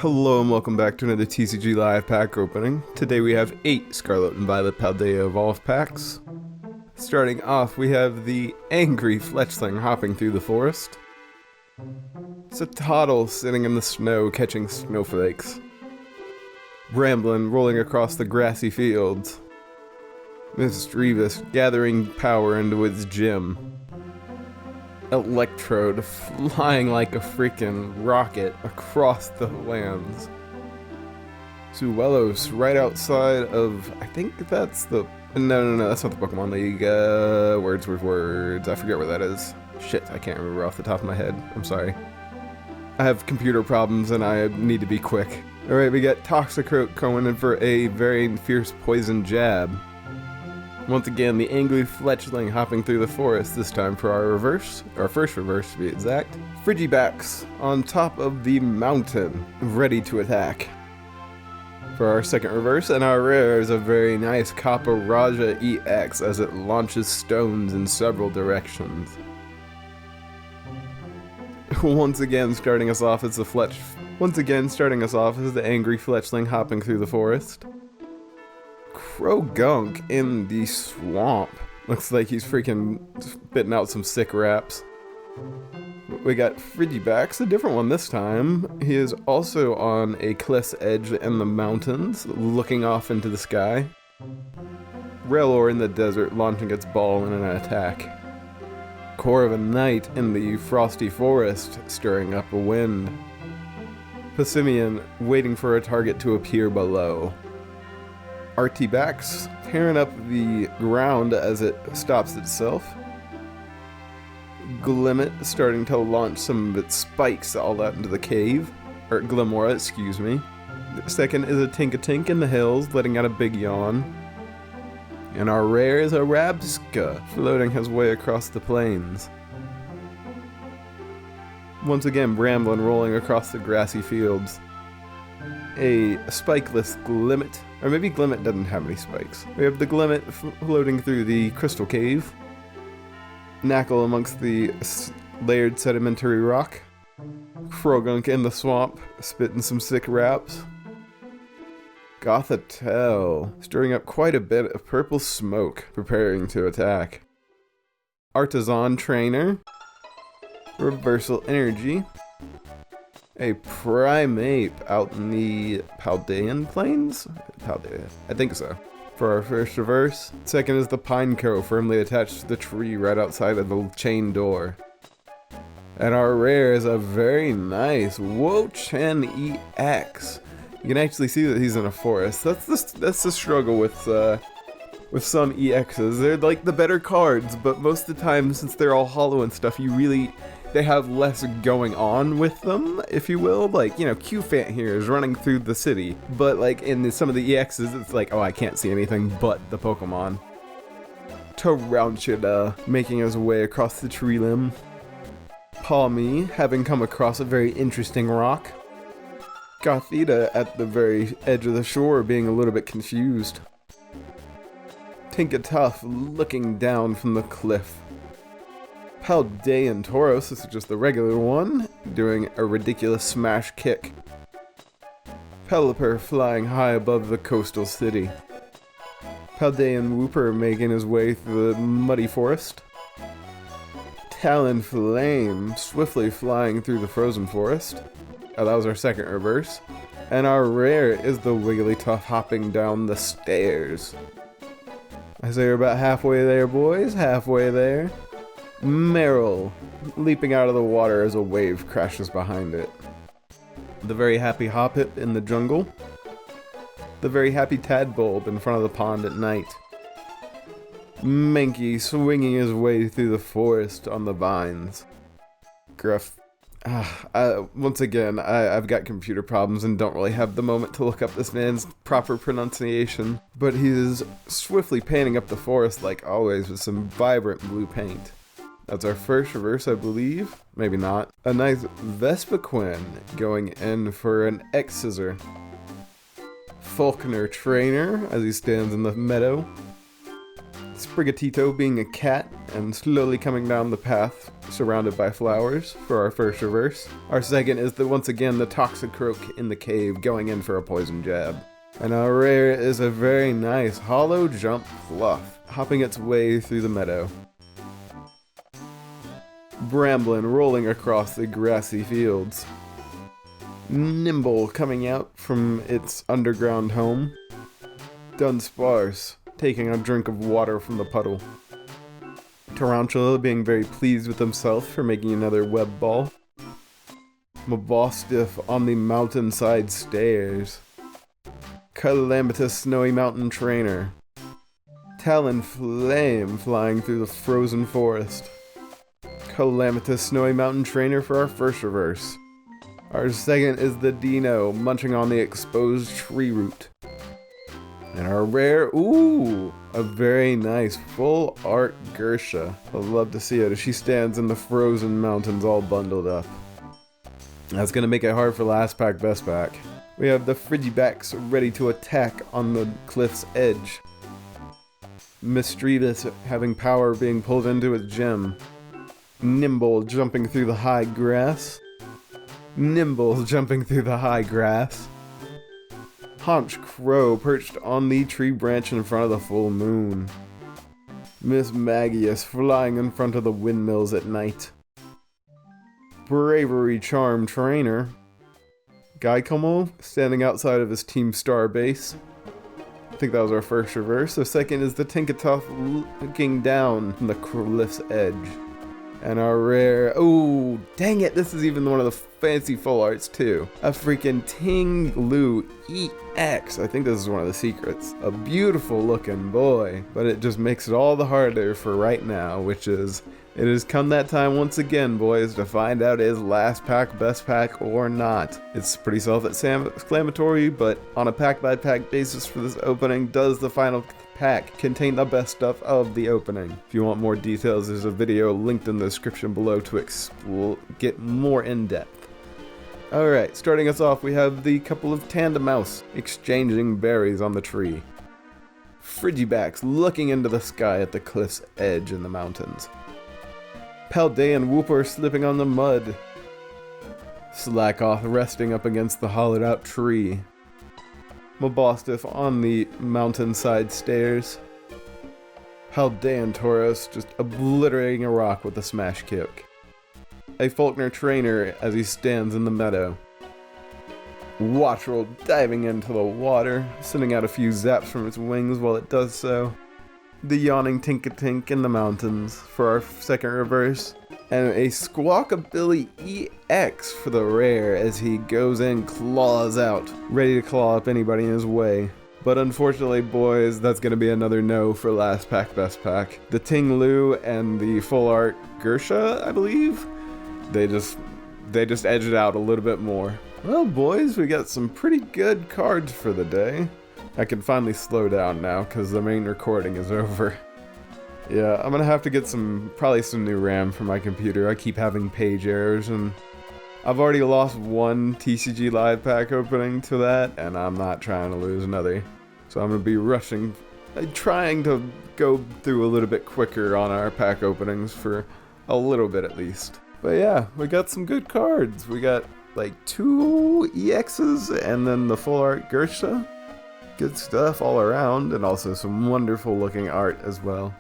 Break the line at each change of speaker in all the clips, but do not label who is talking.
Hello and welcome back to another TCG Live pack opening. Today we have 8 Scarlet and Violet Paldea Evolved packs. Starting off, we have the angry fletchling hopping through the forest. It's a toddle sitting in the snow catching snowflakes. Ramblin rolling across the grassy fields. Mischievous gathering power into its gym. Electrode flying like a freaking rocket across the lands. Zuelos right outside of, I think that's the, no, that's not the Pokemon League, words, I forget where that is. Shit, I can't remember off the top of my head, I'm sorry. I have computer problems and I need to be quick. Alright, we got Toxicroak going in for a very fierce poison jab. Once again, the angry fletchling hopping through the forest, this time for our first reverse to be exact. Frigibax on top of the mountain, ready to attack. For our second reverse, and our rare is a very nice Raja EX as it launches stones in several directions. Once again, starting us off is the angry fletchling hopping through the forest. Croagunk in the swamp. Looks like he's freaking spitting out some sick raps. We got Frigibax, a different one this time. He is also on a cliff's edge in the mountains, looking off into the sky. Railor in the desert, launching its ball in an attack. Corviknight in the frosty forest, stirring up a wind. Passimian waiting for a target to appear below. Artibax tearing up the ground as it stops itself. Glimmet starting to launch some of its spikes all out into the cave. Or Glimora, excuse me. The second is a Tinkatink in the hills, letting out a big yawn. And our rare is a Rabska, floating his way across the plains. Once again, Bramblin rolling across the grassy fields. A spikeless Glimmet, or maybe Glimmet doesn't have any spikes. We have the Glimmet floating through the crystal cave. Knackle amongst the layered sedimentary rock. Croagunk in the swamp, spitting some sick raps. Gothitelle, stirring up quite a bit of purple smoke, preparing to attack. Artisan Trainer. Reversal Energy. A Primeape out in the Paldean Plains? Paldea, I think so. For our first reverse. Second is the Pineco, firmly attached to the tree right outside of the chain door. And our rare is a very nice Wo-Chien EX. You can actually see that he's in a forest. That's the struggle with some EXs. They're like the better cards, but most of the time, since they're all hollow and stuff, they have less going on with them, if you will. Like, you know, Q-Fant here is running through the city, but like in some of the EXs, it's like, oh, I can't see anything but the Pokemon. Tarantula making his way across the tree limb. Palmy having come across a very interesting rock. Gothita at the very edge of the shore being a little bit confused. Tinkatuff looking down from the cliff. Paldean Tauros, this is just the regular one, doing a ridiculous smash kick. Pelipper flying high above the coastal city. Paldean Wooper making his way through the muddy forest. Talonflame swiftly flying through the frozen forest. Oh, that was our second reverse. And our rare is the Wigglytuff hopping down the stairs. I say we're about halfway there, boys, halfway there. Meryl, leaping out of the water as a wave crashes behind it. The very happy Hoppip in the jungle. The very happy Tadbulb in front of the pond at night. Mankey swinging his way through the forest on the vines. Gruff. Once again, I've got computer problems and don't really have the moment to look up this man's proper pronunciation, but he is swiftly painting up the forest like always with some vibrant blue paint. That's our first reverse, I believe. Maybe not. A nice Vespiquen going in for an X-Scissor. Falconer Trainer as he stands in the meadow. Sprigatito being a cat, and slowly coming down the path surrounded by flowers for our first reverse. Our second is once again the Toxicroak in the cave going in for a poison jab. And our rare is a very nice Hollow Jump Fluff, hopping its way through the meadow. Bramblin rolling across the grassy fields. Nimble coming out from its underground home. Dunsparce taking a drink of water from the puddle. Tarantula being very pleased with himself for making another web ball. Mabostiff on the mountainside stairs. Calamitous Snowy Mountain Trainer. Talonflame flying through the frozen forest. Calamitous Snowy Mountain Trainer for our first reverse. Our second is the Dino munching on the exposed tree root. And our rare, ooh, a very nice full art Gersha. I'd love to see it as she stands in the frozen mountains all bundled up. That's gonna make it hard for last pack, best pack. We have the Frigibacks ready to attack on the cliff's edge. Mischievous having power being pulled into its gem. Nimble jumping through the high grass. Nimble jumping through the high grass. Haunch Crow perched on the tree branch in front of the full moon. Miss Magius flying in front of the windmills at night. Bravery Charm Trainer. Gaikomo standing outside of his Team Star base. I think that was our first reverse. The second is the Tinkatuff looking down from the cliff's edge. And our rare, oh dang it, this is even one of the fancy full arts too. A freaking Ting Lu EX, I think this is one of the secrets. A beautiful looking boy, but it just makes it all the harder for right now, which is, it has come that time once again, boys, to find out is last pack best pack or not. It's pretty self-explanatory, but on a pack by pack basis for this opening, does the final pack contain the best stuff of the opening? If you want more details, there's a video linked in the description below to get more in depth. Alright, starting us off, we have the couple of Tandemaus exchanging berries on the tree. Frigibacks looking into the sky at the cliff's edge in the mountains. Paldea Wooper slipping on the mud. Slackoth resting up against the hollowed out tree. Mabostiff on the mountainside stairs. Paldean Tauros just obliterating a rock with a smash kick. A Faulkner Trainer as he stands in the meadow. Watchroll diving into the water, sending out a few zaps from its wings while it does so. The yawning Tinkatink in the mountains for our second reverse. And a Squawkabilly EX for the rare as he goes in, claws out, ready to claw up anybody in his way. But unfortunately, boys, that's going to be another no for last pack, best pack. The Ting Lu and the full art Gersha, I believe, they just edged it out a little bit more. Well, boys, we got some pretty good cards for the day. I can finally slow down now because the main recording is over. Yeah, I'm gonna have to get probably some new RAM for my computer. I keep having page errors, and I've already lost one TCG live pack opening to that, and I'm not trying to lose another. So I'm gonna be trying to go through a little bit quicker on our pack openings for a little bit at least. But yeah, we got some good cards. We got like 2 EXs and then the full art Gersha. Good stuff all around, and also some wonderful looking art as well.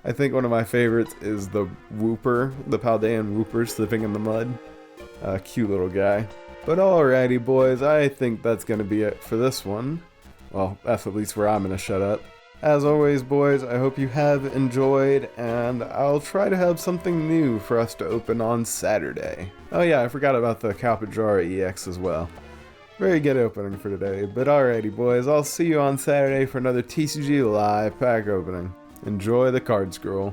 I think one of my favorites is the Wooper, the Paldean Wooper slipping in the mud. Cute little guy. But alrighty, boys, I think that's going to be it for this one. Well, that's at least where I'm going to shut up. As always, boys, I hope you have enjoyed, and I'll try to have something new for us to open on Saturday. Oh yeah, I forgot about the Kalpajara EX as well. Very good opening for today, but alrighty, boys, I'll see you on Saturday for another TCG Live pack opening. Enjoy the card scroll.